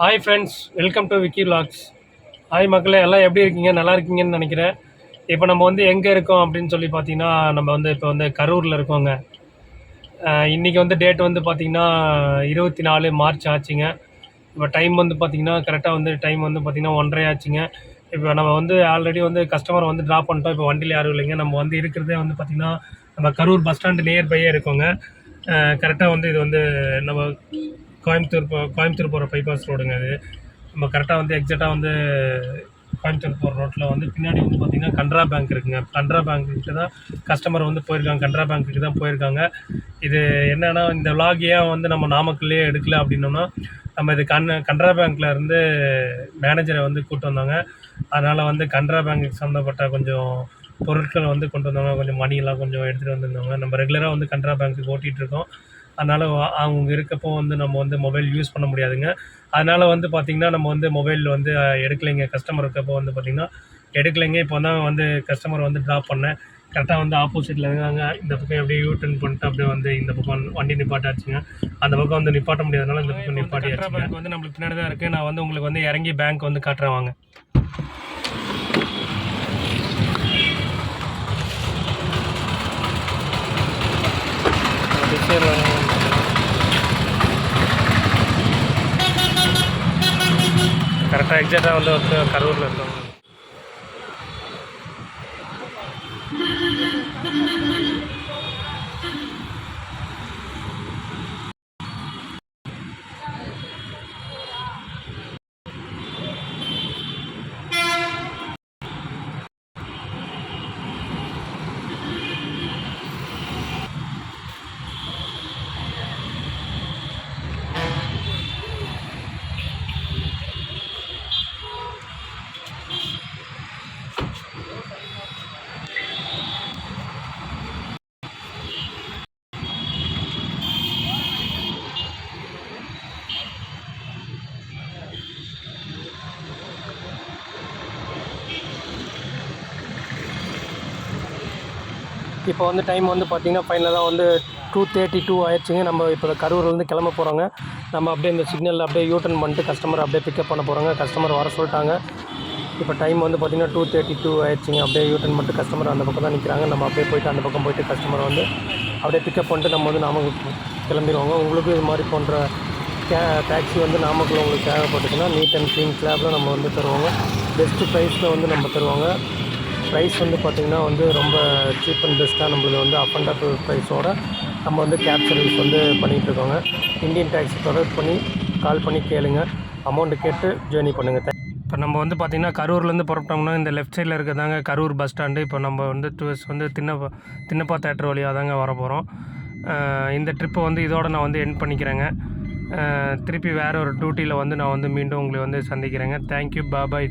Hi friends, welcome to Vicky vlogs. Hi மக்களே, எல்லாம் எப்படி இருக்கீங்க? நல்லா இருக்கீங்கன்னு நினைக்கிறேன். இப்போ நம்ம வந்து எங்கே இருக்கோம் அப்படின்னு சொல்லி பார்த்தீங்கன்னா, நம்ம வந்து இப்போ வந்து கரூரில் இருக்கோங்க. இன்றைக்கி வந்து டேட் வந்து பார்த்திங்கன்னா 24 மார்ச் ஆச்சுங்க. இப்போ டைம் வந்து பார்த்திங்கன்னா கரெக்டாக வந்து டைம் வந்து பார்த்திங்கன்னா 1:30 ஆச்சுங்க. இப்போ நம்ம வந்து ஆல்ரெடி வந்து கஸ்டமரை வந்து ட்ராப் பண்ணிட்டோம். இப்போ வண்டியில் யாரும் இல்லைங்க. நம்ம வந்து இருக்கிறதே வந்து பார்த்திங்கன்னா நம்ம கரூர் பஸ் ஸ்டாண்டு நியர்பையே இருக்கோங்க. கரெக்டாக வந்து இது வந்து நம்ம கோயம்புத்தூர் போகிற பைபாஸ் ரோடுங்க இது. நம்ம கரெக்டாக வந்து எக்ஸாக்டாக வந்து கோயம்புத்தூர் போகிற ரோட்டில் வந்து பின்னாடி வந்து பார்த்திங்கன்னா கனரா பேங்க் இருக்குங்க. கனரா பேங்க்குக்கு தான் கஸ்டமர் வந்து போயிருக்காங்க. கனரா பேங்க்குக்கு தான் போயிருக்காங்க. இது என்னென்னா, இந்த விலாக் ஏன் வந்து நம்ம நாமக்கல்லையே எடுக்கல அப்படின்னோம்னா, நம்ம இது கனரா பேங்க்கில் இருந்து மேனேஜரை வந்து கூப்பிட்டு வந்தாங்க. அதனால் வந்து கனரா பேங்க்குக்கு சம்மந்தப்பட்ட கொஞ்சம் பொருட்கள் வந்து கொண்டு வந்தாங்க. கொஞ்சம் மணியெல்லாம் கொஞ்சம் எடுத்துகிட்டு வந்திருந்தாங்க. நம்ம ரெகுலராக வந்து கனரா பேங்க்குக்கு ஓட்டிகிட்ருக்கோம். அதனால் அவங்க இருக்கப்போ வந்து நம்ம வந்து மொபைல் யூஸ் பண்ண முடியாதுங்க. அதனால் வந்து பார்த்திங்கன்னா, நம்ம வந்து மொபைல் வந்து எடுக்கலைங்க. கஸ்டமர் இருக்கப்போ வந்து பார்த்திங்கன்னா எடுக்கலைங்க. இப்போ தான் வந்து கஸ்டமர் வந்து ட்ராப் பண்ணேன். கரெக்டாக வந்து ஆப்போசிட்டில் இருக்காங்க. இந்த பக்கம் அப்படியே யூ-டர்ன் பண்ணிட்டு அப்படியே வந்து இந்த பக்கம் வண்டி நிப்பாட்டாச்சுங்க. அந்த பக்கம் வந்து நிப்பாட்ட முடியாதனால இந்த பக்கம் நிப்பாட்டியாச்சுங்க. பேங்க் வந்து நம்மளுக்கு பின்னாடி தான் இருக்குது. நான் வந்து உங்களுக்கு வந்து இறங்கி பேங்க் வந்து காட்டுறேன் வாங்க. கரெக்டாக எக்ஸாக்டாக வந்து கரூரில் இருக்கோம். இப்போ வந்து டைம் வந்து பார்த்திங்கன்னா ஃபைனலாக வந்து 2:32 ஆயிடுச்சுங்க. நம்ம இப்போ கரூர்லேருந்து கிளம்ப போகிறோங்க. நம்ம அப்படியே இந்த சிக்னலில் அப்படியே யூ-டர்ன் பண்ணிட்டு கஸ்டமர் அப்படியே பிக்கப் பண்ண போகிறோங்க. கஸ்டமர் வர சொல்லிட்டாங்க. இப்போ டைம் வந்து பார்த்திங்கன்னா 2:32 ஆயிடுச்சுங்க. அப்படியே யூ-டர்ன் பண்ணிட்டு கஸ்டமர் அந்த பக்கம் தான் நிற்கிறாங்க. நம்ம அப்படியே போய்ட்டு அந்த பக்கம் போய்ட்டு கஸ்டமரை வந்து அப்படியே பிக்கப் பண்ணிட்டு நம்ம வந்து நாமக்கல் கிளம்பிடுவாங்க. உங்களுக்கும் இது மாதிரி போன்ற டாக்ஸி வந்து நாமக்கல் உங்களுக்கு தேவைப்பட்டுச்சுன்னா நீட் அண்ட் க்ளீன் கிளாபில் நம்ம வந்து தருவாங்க. பெஸ்ட்டு ப்ரைஸில் வந்து நம்ம தருவாங்க. ப்ரைஸ் வந்து பார்த்திங்கன்னா வந்து ரொம்ப சீப் அண்ட் பெஸ்ட்டாக நம்மளுக்கு வந்து அஃபோர்டபுள் ப்ரைஸோடு நம்ம வந்து கேப் சர்வீஸ் வந்து பண்ணிகிட்ருக்கோங்க. இந்தியன் டாக்ஸி தொடர்பு பண்ணி கால் பண்ணி கேளுங்க. அமௌண்ட்டு கேட்டு ஜேர்னி பண்ணுங்கள். இப்போ நம்ம வந்து பார்த்திங்கன்னா கரூர்லேருந்து புறப்பட்டோம்னா இந்த லெஃப்ட் சைடில் இருக்கிறதாங்க கரூர் பஸ் ஸ்டாண்டு. இப்போ நம்ம வந்து டுவர்ஸ் வந்து தின்னப்பா தேட்டர் வழியாக தாங்க வர போகிறோம். இந்த ட்ரிப்பை வந்து இதோட நான் வந்து எண்ட் பண்ணிக்கிறேங்க. திருப்பி வேறு ஒரு டியூட்டியில் வந்து நான் வந்து மீண்டும் உங்களை வந்து சந்திக்கிறேங்க. தேங்க்யூ, பாய்.